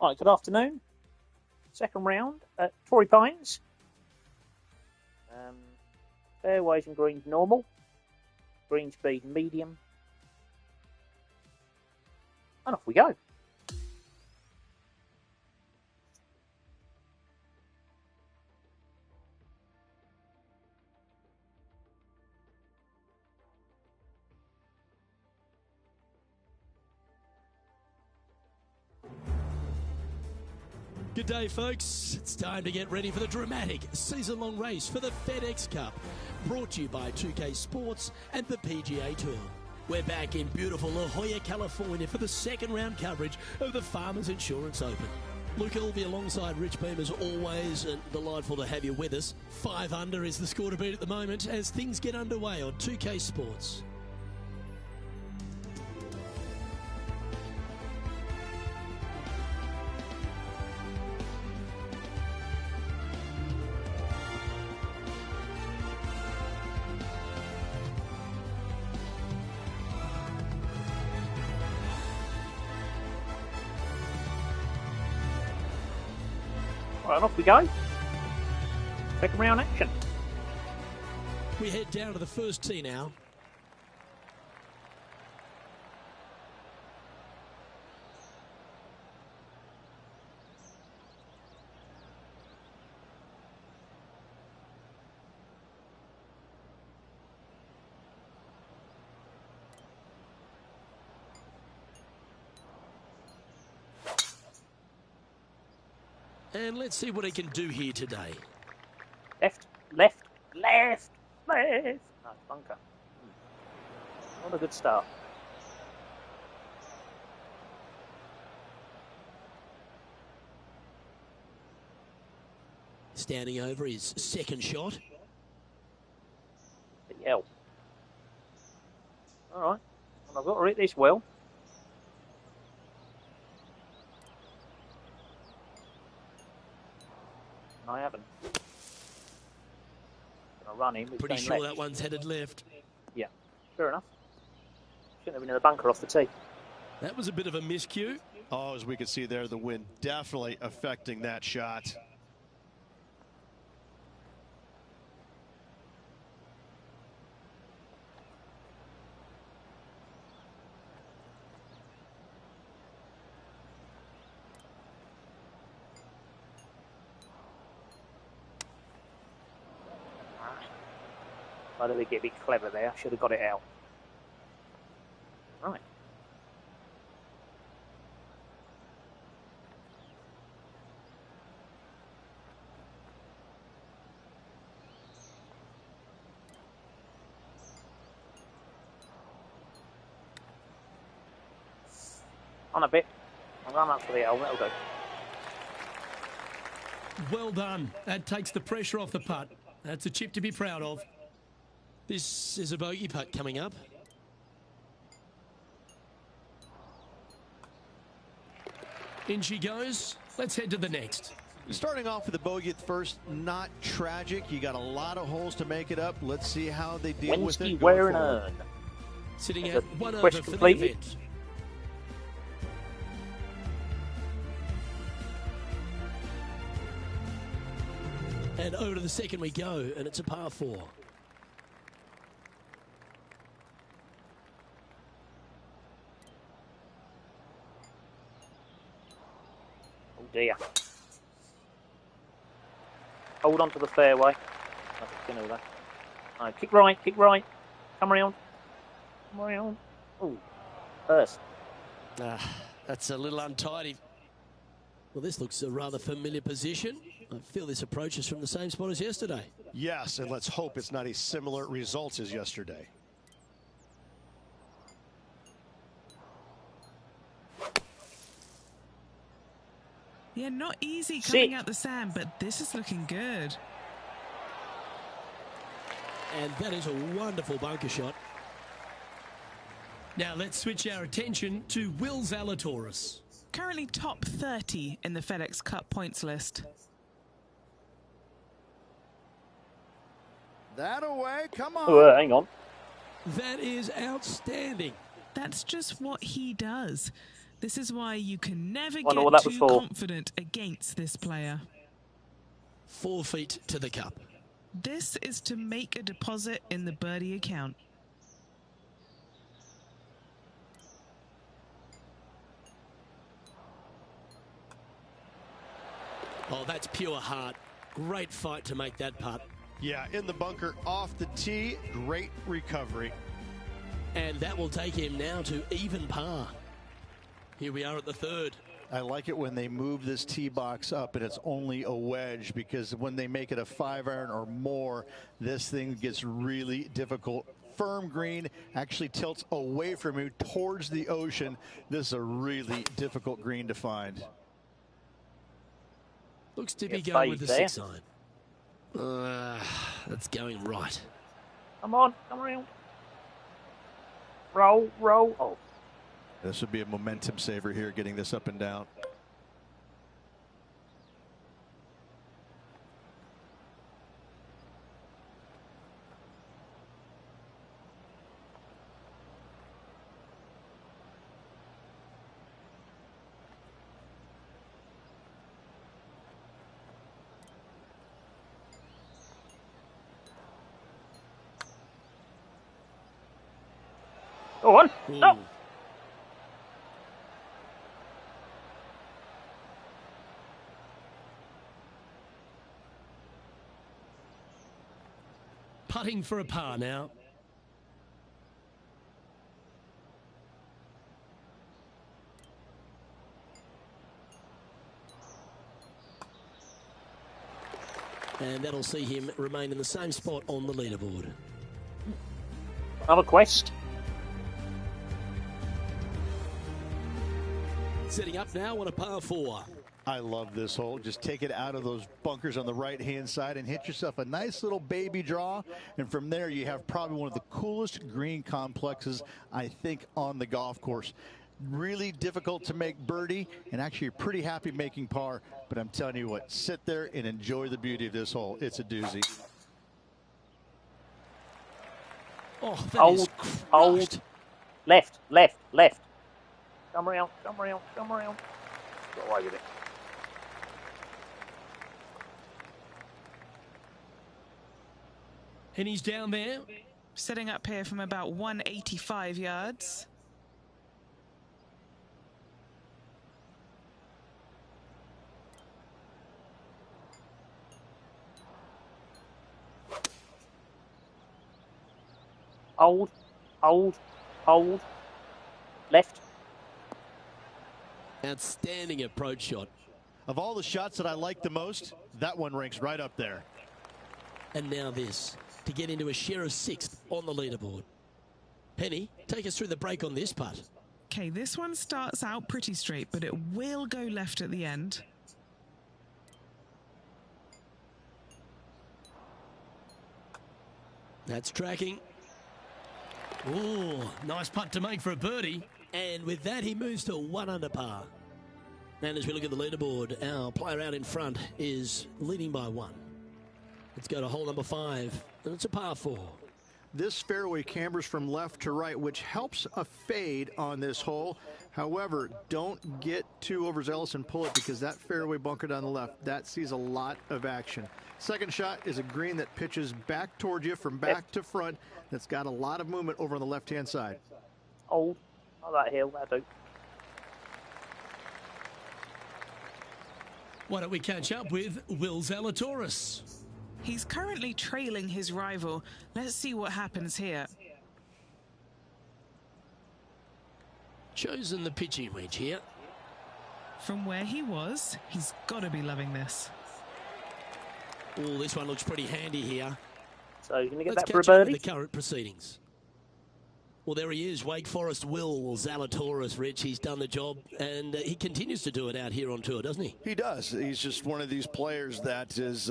Right, good afternoon. Second round at Torrey Pines. Fairways and greens normal. Green speed medium. And off we go. Good day, folks. It's time to get ready for the dramatic season-long race for the FedEx Cup, brought to you by 2K Sports and the PGA Tour. We're back in beautiful La Jolla, California for the second round coverage of the Farmers Insurance Open. Luke Elvey alongside Rich Beam as always, and delightful to have you with us. 5 under is the score to beat at the moment as things get underway on 2K Sports. Right, off we go. Second round action. We head down to the first tee now. And let's see what he can do here today. Left, left, left, left. No, bunker. Not a good start. Standing over his second shot. The L. All right. Well, I've got to read this well. I haven't. Gonna run him. Pretty sure that one's headed left. Yeah, fair enough. Shouldn't have been in the bunker off the tee. That was a bit of a miscue. Oh, as we can see there, the wind definitely affecting that shot. I don't think get a bit clever there. Should have got it out. Right. On a bit. I'll run up for the L. That'll do. Well done. That takes the pressure off the putt. That's a chip to be proud of. This is a bogey putt coming up. In she goes. Let's head to the next. Starting off with a bogey at first, not tragic. You got a lot of holes to make it up. Let's see how they deal with it. Wear and earn. Sitting at 1 over for the event. And over to the second we go, and it's a par 4. Oh dear. Hold on to the fairway. No, kick right, come around. Come around. Oh, first. That's a little untidy. Well, this looks a rather familiar position. I feel this approach is from the same spot as yesterday. Yes, and let's hope it's not a similar result as yesterday. Yeah, not easy coming out the sand, but this is looking good. And that is a wonderful bunker shot. Now let's switch our attention to Will Zalatoris. Currently top 30 in the FedEx Cup points list. That away, come on. Oh, hang on. That is outstanding. That's just what he does. This is why you can never I know what get that was too for. confident against this player. 4 feet to the cup. This is to make a deposit in the birdie account. Oh, that's pure heart. Great fight to make that putt. Yeah, in the bunker off the tee. Great recovery. And that will take him now to even par. Here we are at the third. I like it when they move this tee box up and it's only a wedge, because when they make it a 5-iron or more, this thing gets really difficult. Firm green, actually tilts away from you towards the ocean. This is a really difficult green to find. Looks to be Get going with the there. 6-iron. That's going right. Come on, come around. Roll, roll. Oh, This would be a momentum saver here, getting this up and down. go on. Ooh. No. Putting for a par now. And that'll see him remain in the same spot on the leaderboard. Another quest. Setting up now on a par 4. I love this hole. Just take it out of those bunkers on the right-hand side and hit yourself a nice little baby draw. And from there, you have probably one of the coolest green complexes, I think, on the golf course. Really difficult to make birdie, and actually you're pretty happy making par. But I'm telling you what, sit there and enjoy the beauty of this hole. It's a doozy. Oh, that is Hold, hold. crushed. Left, left, left. Come around, come around, come around. Get away with it. And he's down there. Setting up here from about 185 yards. Hold, hold, hold. Left. Outstanding approach shot. Of all the shots that I like the most, that one ranks right up there. And now this, to get into a share of 6th on the leaderboard. Penny, take us through the break on this putt. Okay, this one starts out pretty straight, but it will go left at the end. That's tracking. Ooh, nice putt to make for a birdie. And with that, he moves to 1 under par. And as we look at the leaderboard, our player out in front is leading by 1. Let's go to hole number 5, and it's a par 4. This fairway cambers from left to right, which helps a fade on this hole. However, don't get too overzealous and pull it, because that fairway bunker down the left, that sees a lot of action. Second shot is a green that pitches back towards you from back to front. That's got a lot of movement over on the left-hand side. Hold. Oh, that hill, that'll do. Why don't we catch up with Will Zalatoris? He's currently trailing his rival. Let's see what happens here. Chosen the pitching wedge here. From where he was, he's got to be loving this. Oh, this one looks pretty handy here. So you're going to get Let's that for a catch up birdie? with the current proceedings. Well, there he is, Wake Forest Will Zalatoris, Rich. He's done the job, and he continues to do it out here on tour, doesn't he? He does. He's just one of these players that is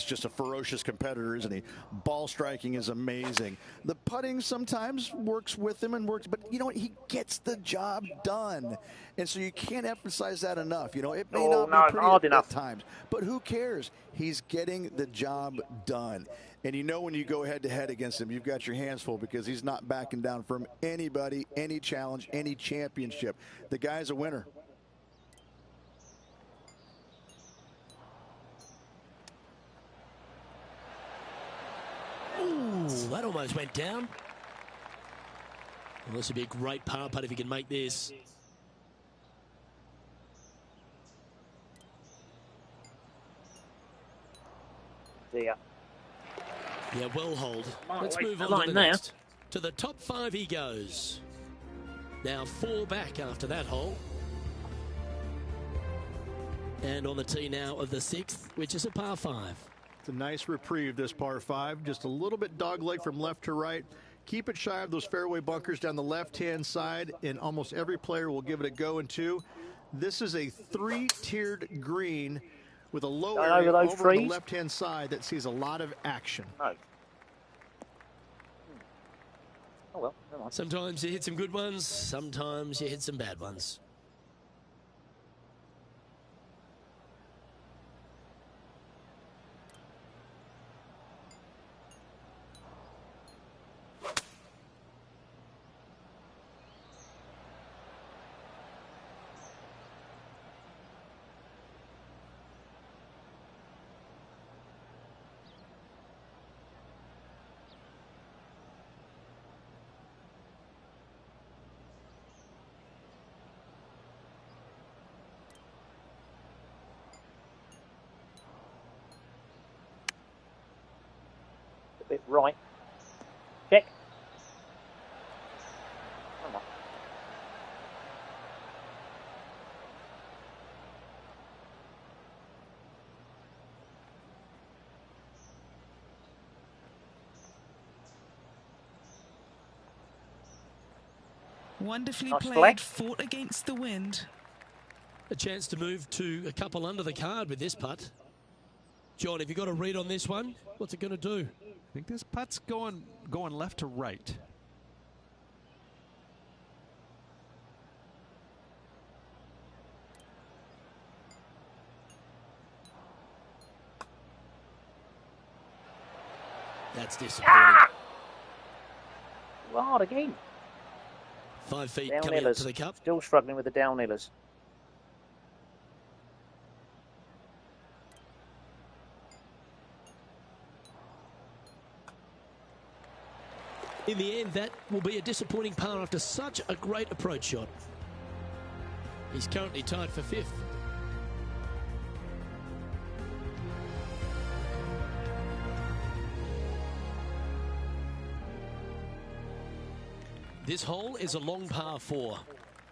just a ferocious competitor, isn't he? Ball striking is amazing. The putting sometimes works with him and works, but you know what? He gets the job done. And so you can't emphasize that enough. You know, it may not be pretty hard at enough. times, but who cares? He's getting the job done. And you know when you go head-to-head against him, you've got your hands full because he's not backing down from anybody, any challenge, any championship. The guy's a winner. Ooh, that almost went down. Well, this would be a great par putt if he can make this. Dear. Yeah, well hold. Let's wait, move the on to line the there. next. To the top 5 he goes. Now 4 back after that hole. And on the tee now of the 6th, which is a par 5. It's a nice reprieve, this par 5. Just a little bit dogleg from left to right. Keep it shy of those fairway bunkers down the left-hand side, and almost every player will give it a go in 2. This is a 3-tiered green with a low area over on the left-hand side that sees a lot of action. No. Oh, well, never mind. Sometimes you hit some good ones, sometimes you hit some bad ones. A bit right. Check. Come on. Wonderfully Nice played, flag. fought against the wind. A chance to move to a couple under the card with this putt. John, have you got a read on this one? What's it going to do? I think this putt's going left to right. That's disappointing. Hard again. 5 feet coming up to the cup. Still struggling with the downhillers. In the end, that will be a disappointing par after such a great approach shot. He's currently tied for 5th. This hole is a long par 4.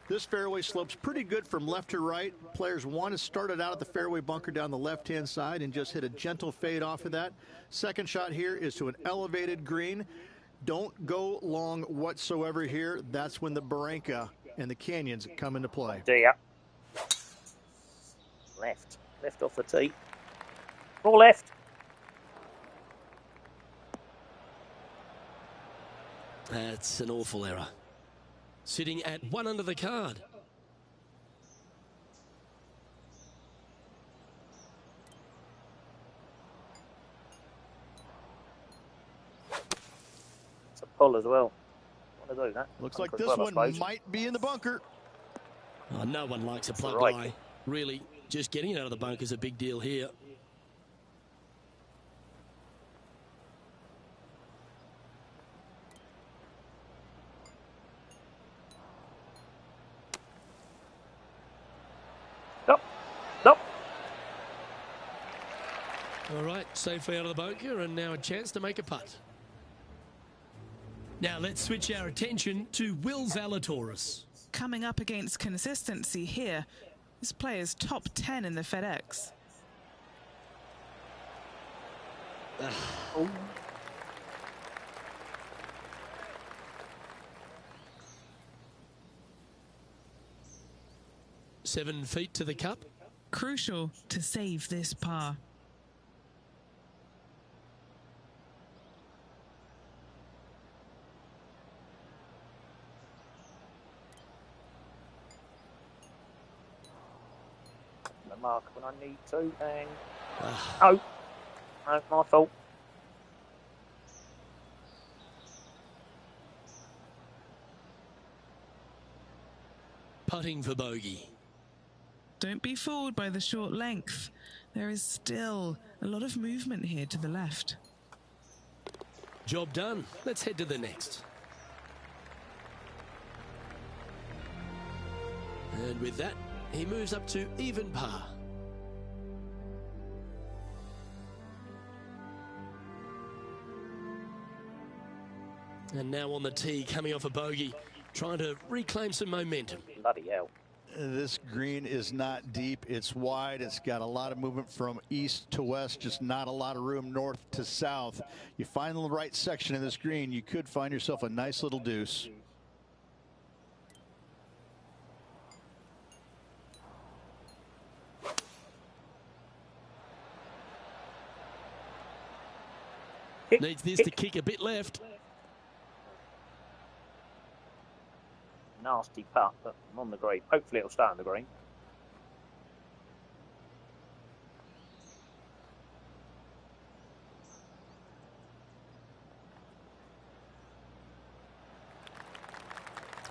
This fairway slopes pretty good from left to right. Players want to start it out at the fairway bunker down the left-hand side and just hit a gentle fade off of that. Second shot here is to an elevated green. Don't go long whatsoever here. That's when the Barranca and the canyons come into play. Dear. Left. Left off the tee. Ball left. That's an awful error. Sitting at 1 under the card. It's a pull as well. Want to do that? Looks like Bunker this as well, I one suppose. might be in the bunker. Oh, no one likes a plug right. guy. Really, just getting it out of the bunker is a big deal here. Nope. Nope. All right, safely out of the bunker, and now a chance to make a putt. Now let's switch our attention to Will Zalatoris. Coming up against consistency here. This player's top 10 in the FedEx. Oh. Seven feet to the cup. Crucial to save this par. The mark when I need to, and oh, no, my fault. putting for bogey. Don't be fooled by the short length. There is still a lot of movement here to the left. Job done. Let's head to the next. And with that, he moves up to even par. And now on the tee, coming off a bogey, trying to reclaim some momentum. Bloody hell. This green is not deep. It's wide. It's got a lot of movement from east to west, just not a lot of room north to south. You find the right section of this green, you could find yourself a nice little deuce. Needs this to kick a bit left. Nasty putt, but I'm on the green. Hopefully it'll stay on the green.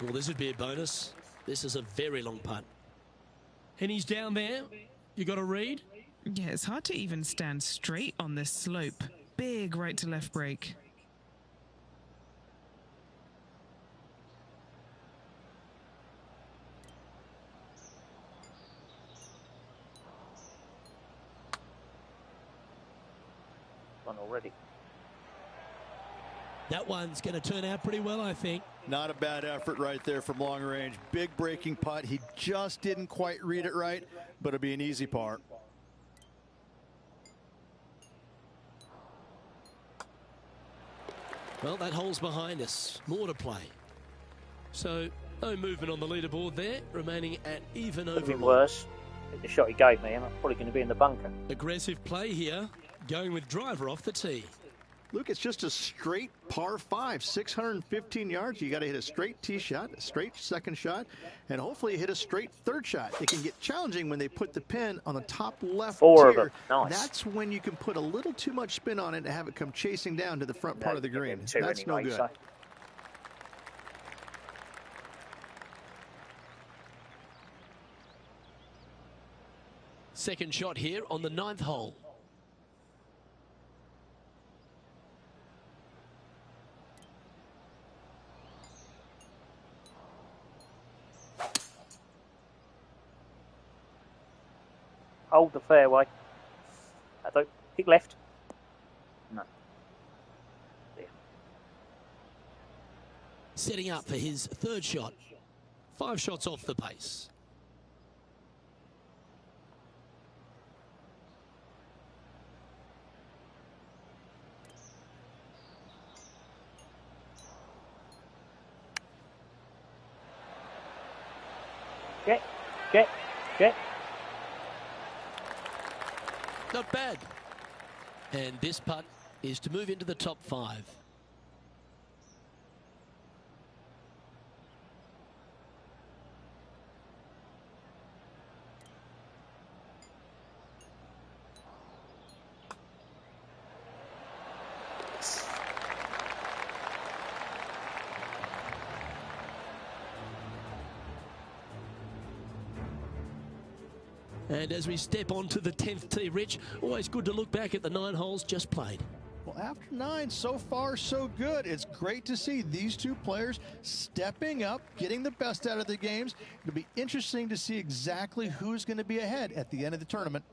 Well, this would be a bonus. This is a very long putt. And he's down there. You got a read? Yeah, it's hard to even stand straight on this slope. Big right to left break. One already. That one's going to turn out pretty well, I think. Not a bad effort right there from long range. Big breaking putt. He just didn't quite read it right, but it'll be an easy par. Well, that hole's behind us. More to play. So, no movement on the leaderboard there. Remaining at even Could have been overall. worse. The shot he gave me, and I'm probably going to be in the bunker. Aggressive play here. Going with driver off the tee. Luke, it's just a straight par 5, 615 yards. You got to hit a straight tee shot, a straight second shot, and hopefully hit a straight third shot. It can get challenging when they put the pin on the top left Four tier. of them. Nice. That's when you can put a little too much spin on it and have it come chasing down to the front part of the green. Two That's anyway, no good. so. Second shot here on the 9th hole. Hold the fairway. I don't kick left. No. There. Setting up for his third shot. 5 shots off the pace. Get. Not bad. And this putt is to move into the top 5. And as we step onto the 10th tee, Rich, always good to look back at the 9 holes just played. Well, after 9, so far so good. It's great to see these two players stepping up, getting the best out of the games. It'll be interesting to see exactly who's going to be ahead at the end of the tournament.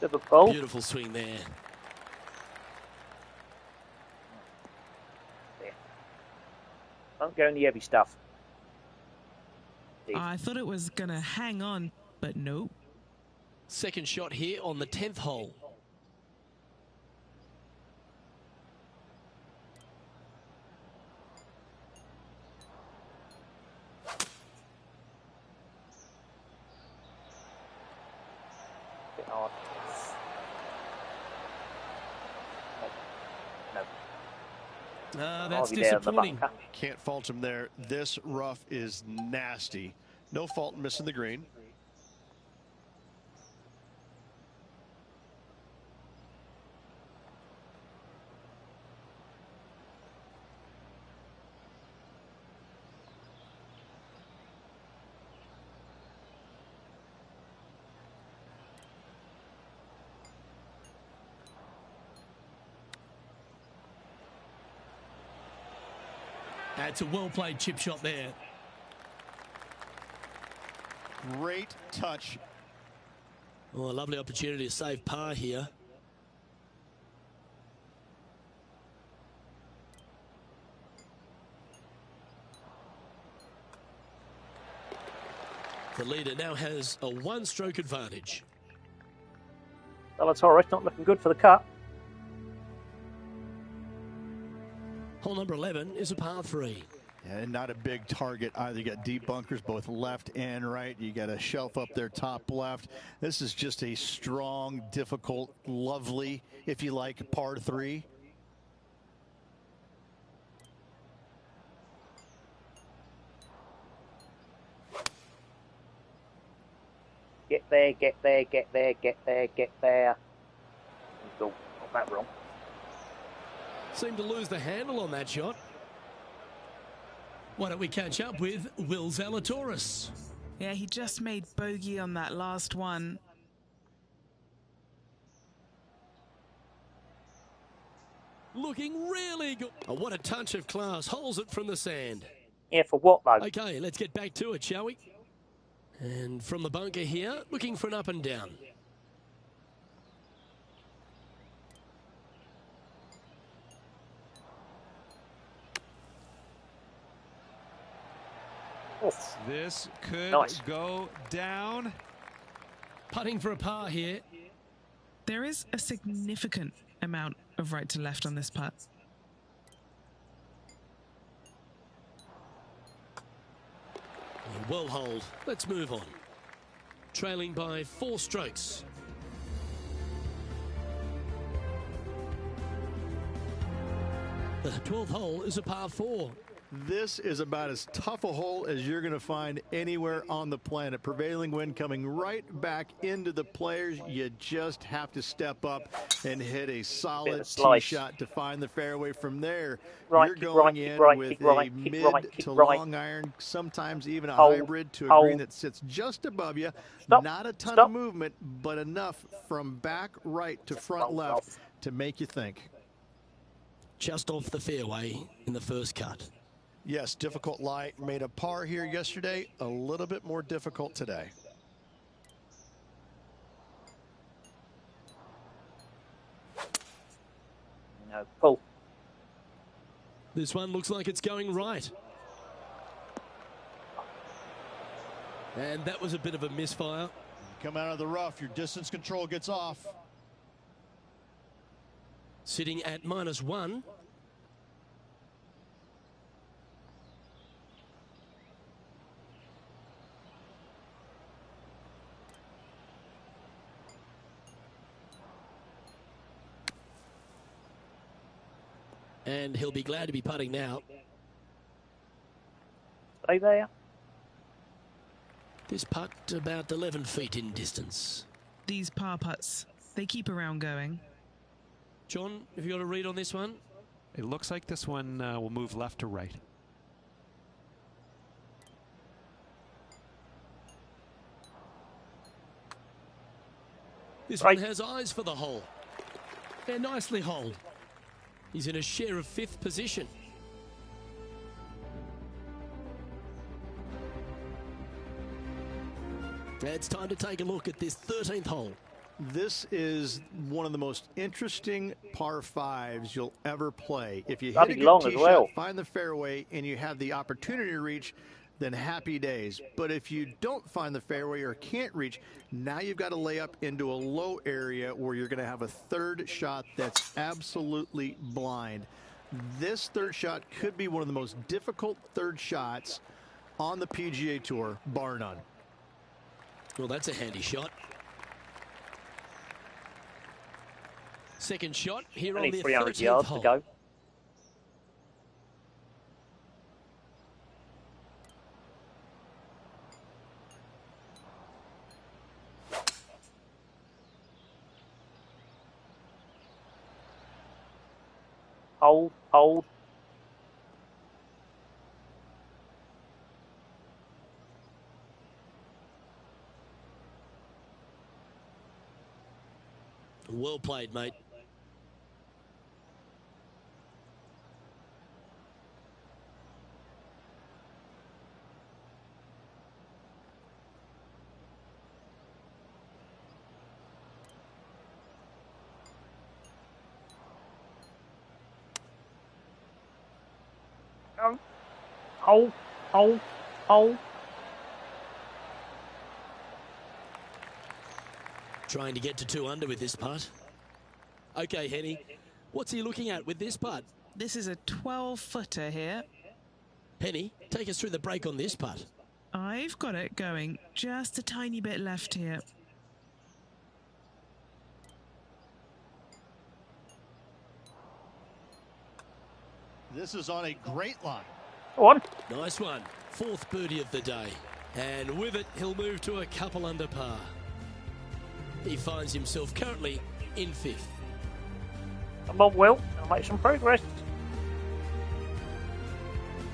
Liverpool. Beautiful swing there. Don't go in the heavy stuff. I thought it was going to hang on, but nope. Second shot here on the 10th hole. Bit hard. No. That's I'll be there in the disappointing. bunker. Can't fault him there. This rough is nasty. No fault in missing the green. That's a well-played chip shot there. Great touch. Oh, a lovely opportunity to save par here. The leader now has a one-stroke advantage. Zalatoris not looking good for the cut. Hole number 11 is a par 3. And not a big target either. You got deep bunkers both left and right. You got a shelf up there top left. This is just a strong, difficult, lovely, if you like, par 3. Get there, get there, get there, get there, get there. Oh, got that wrong. Seemed to lose the handle on that shot. Why don't we catch up with Will Zalatoris? Yeah, he just made bogey on that last one. Looking really good. Oh, what a touch of class. Holds it from the sand. Yeah, for what though? Okay, let's get back to it, shall we? And from the bunker here, looking for an up and down. Oof. This could Nice. go down. Putting for a par here. There is a significant amount of right to left on this putt. Well hold. Let's move on. Trailing by 4 strokes. The 12th hole is a par 4. This is about as tough a hole as you're going to find anywhere on the planet. Prevailing wind coming right back into the players. You just have to step up and hit a solid tee shot to find the fairway. From there, you're going in with a mid to long iron, sometimes even a hybrid to a green that sits just above you. Not a ton of movement, but enough from back right to front left to make you think. Just off the fairway in the first cut. Yes, difficult lie. Made a par here yesterday. A little bit more difficult today. No, pull. This one looks like it's going right. And that was a bit of a misfire. Come out of the rough, your distance control gets off. Sitting at -1. And he'll be glad to be putting now. Stay there. This putt about 11 feet in distance. These par putts, they keep around going. John, have you got a read on this one? It looks like this one will move left to right. This one has eyes for the hole. They're nicely holed. He's in a share of 5th position. It's time to take a look at this 13th hole. This is one of the most interesting par 5s you'll ever play. If you hit That'd a be good long tee as well. shot, find the fairway, and you have the opportunity to reach, then happy days. But if you don't find the fairway or can't reach, now you've got to lay up into a low area where you're going to have a third shot that's absolutely blind. This third shot could be one of the most difficult third shots on the PGA Tour, bar none. Well, that's a handy shot. Second shot here Only on the 300 13th yards hole. to go. hold. Well played, mate. Hold. Trying to get to 2 under with this putt. Okay, Henny, what's he looking at with this putt? This is a 12-footer here. Henny, take us through the break on this putt. I've got it going just a tiny bit left here. This is on a great line. Go on. Nice one. 4th birdie of the day. And with it, he'll move to a couple under par. He finds himself currently in 5th. Come on, Will. I'll make some progress.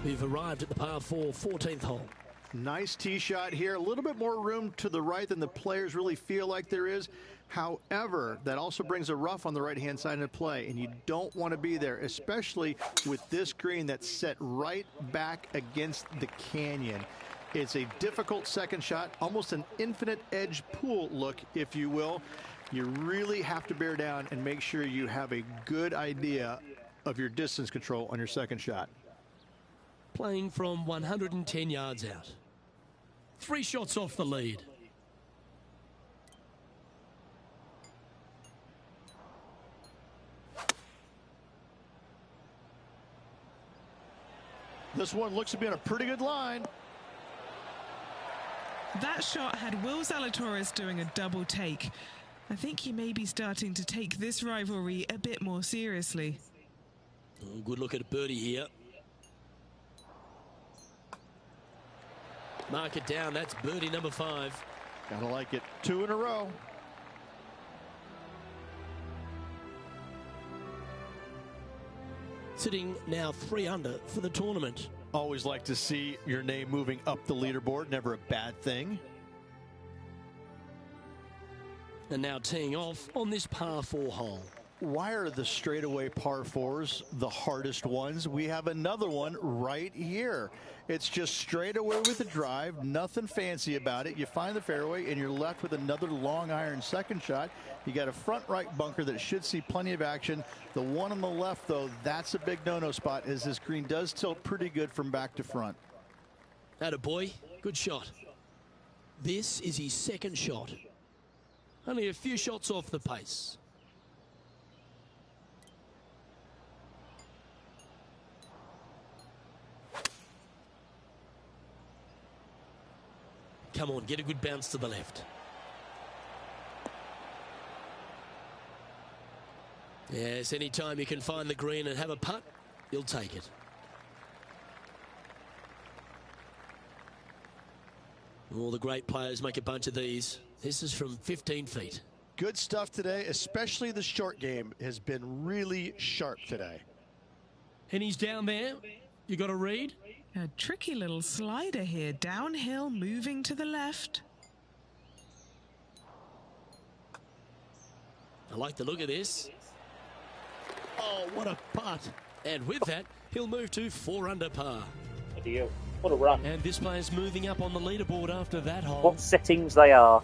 We've arrived at the par 4 14th hole. Nice tee shot here. A little bit more room to the right than the players really feel like there is. However, that also brings a rough on the right-hand side into play, and you don't want to be there, especially with this green that's set right back against the canyon. It's a difficult second shot, almost an infinite edge pool look, if you will. You really have to bear down and make sure you have a good idea of your distance control on your second shot. Playing from 110 yards out. 3 shots off the lead. This one looks to be on a pretty good line. That shot had Will Zalatoris doing a double take. I think he may be starting to take this rivalry a bit more seriously. Oh, good look at a birdie here. Mark it down. That's birdie number 5. Gotta like it. 2 in a row. Sitting now 3 under for the tournament. Always like to see your name moving up the leaderboard. Never a bad thing. And now teeing off on this par 4 hole. Why are the straightaway par 4s the hardest ones? We have another one right here. It's just straight away with the drive, nothing fancy about it. You find the fairway and you're left with another long iron second shot. You got a front right bunker that should see plenty of action. The one on the left, though, that's a big no-no spot, as this green does tilt pretty good from back to front. Attaboy, good shot. This is his second shot. Only a few shots off the pace. Come on, get a good bounce to the left. Yes, anytime you can find the green and have a putt, you'll take it. All the great players make a bunch of these. This is from 15 feet. Good stuff today, especially the short game has been really sharp today. And he's down there. You got a read? A tricky little slider here, downhill, moving to the left. I like the look of this. Oh, what a putt. And with that, he'll move to 4 under par. What a run. And this player's moving up on the leaderboard after that hole. What settings they are.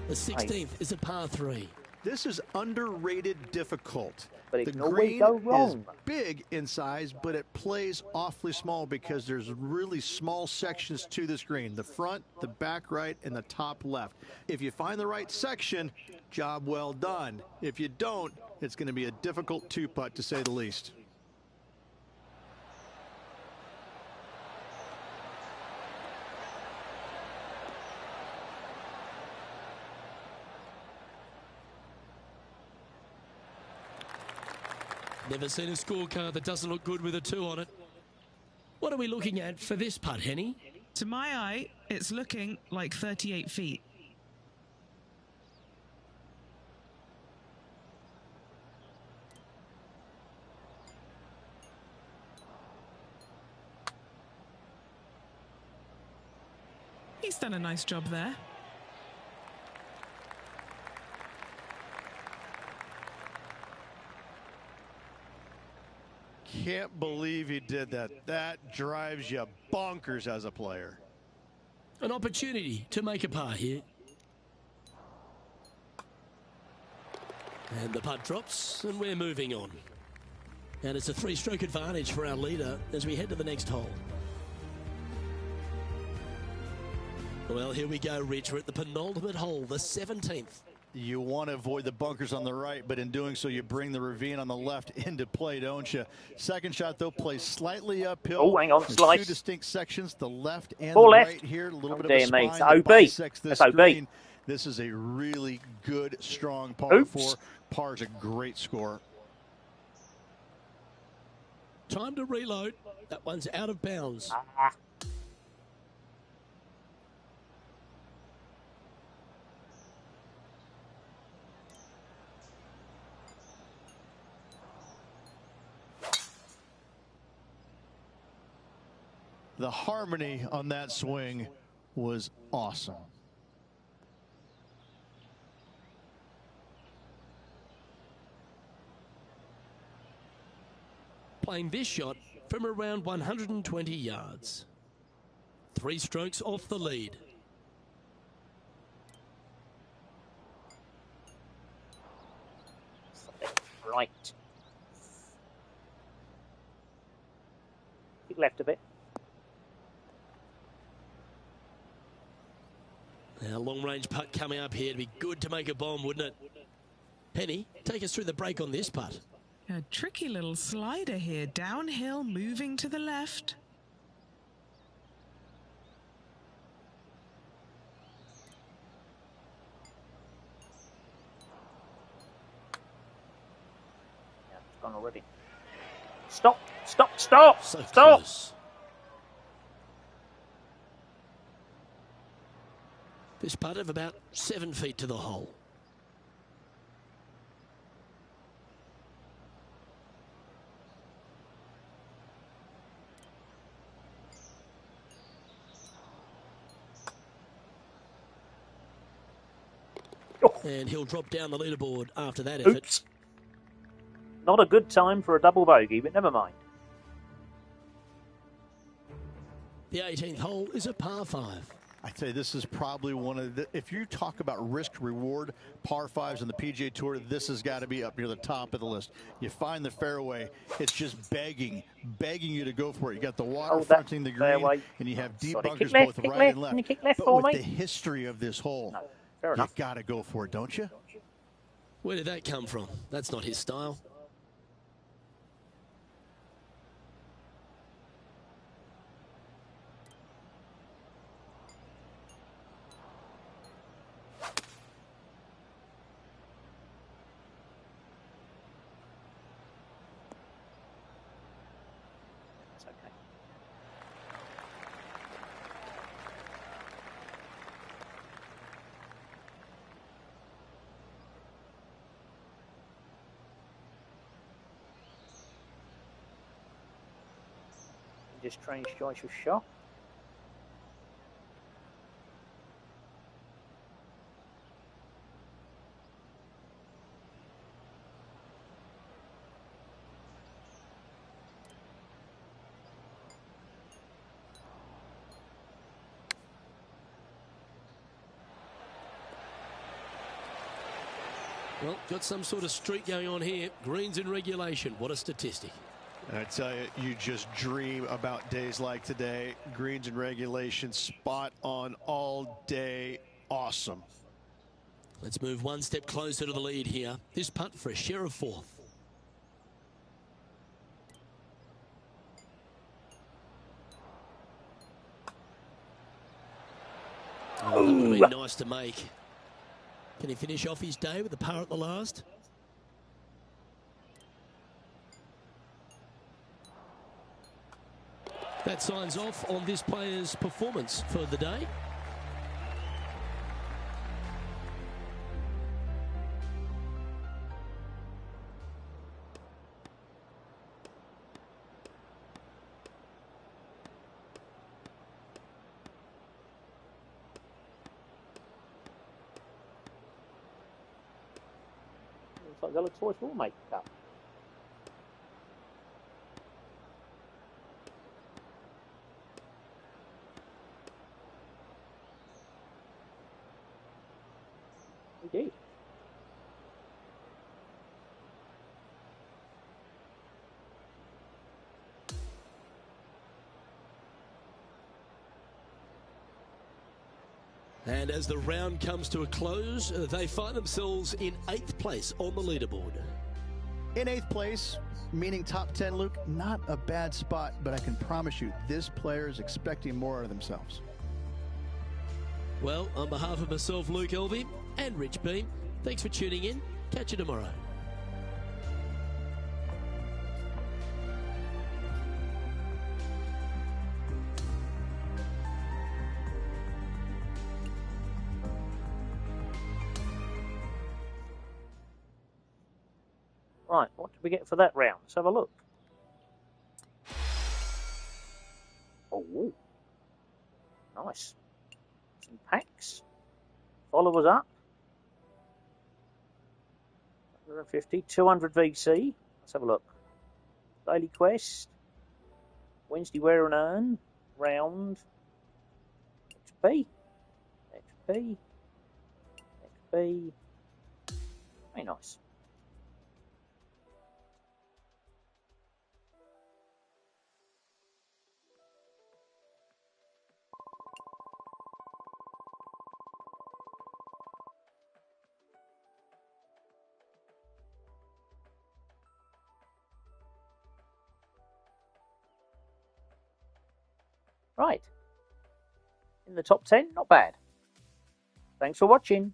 The 16th is a par 3. This is underrated difficult. But it the can always green go is wrong. big in size, but it plays awfully small because there's really small sections to this green. The front, the back right, and the top left. If you find the right section, job well done. If you don't, it's going to be a difficult 2-putt to say the least. Never seen a scorecard that doesn't look good with a 2 on it. What are we looking at for this putt, Henny? To my eye, it's looking like 38 feet. He's done a nice job there. Can't believe he did that. That drives you bonkers as a player. An opportunity to make a par here. And the putt drops, and we're moving on. And it's a 3-stroke advantage for our leader as we head to the next hole. Well, here we go, Rich. We're at the penultimate hole, the 17th. You want to avoid the bunkers on the right, but in doing so, you bring the ravine on the left into play, don't you? Second shot, though, plays slightly uphill. Oh, hang on, There's slice. 2 distinct sections, the left and Ball the left. right here. A little Oh, bit of a dear me, spine it's that OB. bisects this That's OB. green. This is a really good, strong par Oops. 4. Par is a great score. Time to reload. That one's out of bounds. The harmony on that swing was awesome. Playing this shot from around 120 yards. 3 strokes off the lead. Right. Kick left a bit. Now, long-range putt coming up here. It'd be good to make a bomb, wouldn't it? Penny, take us through the break on this putt. A tricky little slider here, downhill, moving to the left. Yeah, it's gone already. Stop! Stop! Stop! So Stop! close. This putt of about 7 feet to the hole. Oh. And he'll drop down the leaderboard after that effort. Oops. Not a good time for a double bogey, but never mind. The 18th hole is a par 5. I'd say this is probably one of the, if you talk about risk reward par 5s on the PGA Tour, this has got to be up near the top of the list. You find the fairway, it's just begging you to go for it. You got the water fronting the green, fairway. and you have deep Sorry, bunkers kick left, both kick right left. and left. Can you kick left but for with me? the history of this hole, No, fair you enough. got to go for it, don't you? Where did that come from? That's not his style. It's okay. Just strange choice of shot. Well, got some sort of streak going on here. Greens in regulation. What a statistic. I tell you, you just dream about days like today. Greens and regulation, spot on all day. Awesome. Let's move one step closer to the lead here. This putt for a share of 4th. Oh, that would have been nice to make. Can he finish off his day with a par at the last? That signs off on this player's performance for the day. like Zalatoris will make the cut. He did. And as the round comes to a close, they find themselves in 8th place on the leaderboard. In 8th place, meaning top 10, Luke, not a bad spot, but I can promise you this player is expecting more out of themselves. Well, on behalf of myself, Luke Elvey, and Rich Beam, thanks for tuning in. Catch you tomorrow. Right, what did we get for that round? Let's have a look. Oh, nice. Some packs. Followers up. 150, 200 VC. Let's have a look. Daily Quest. Wednesday Wear and Earn. Round. XP. XP. XP. Very nice. Right. In the top 10, not bad. Thanks for watching.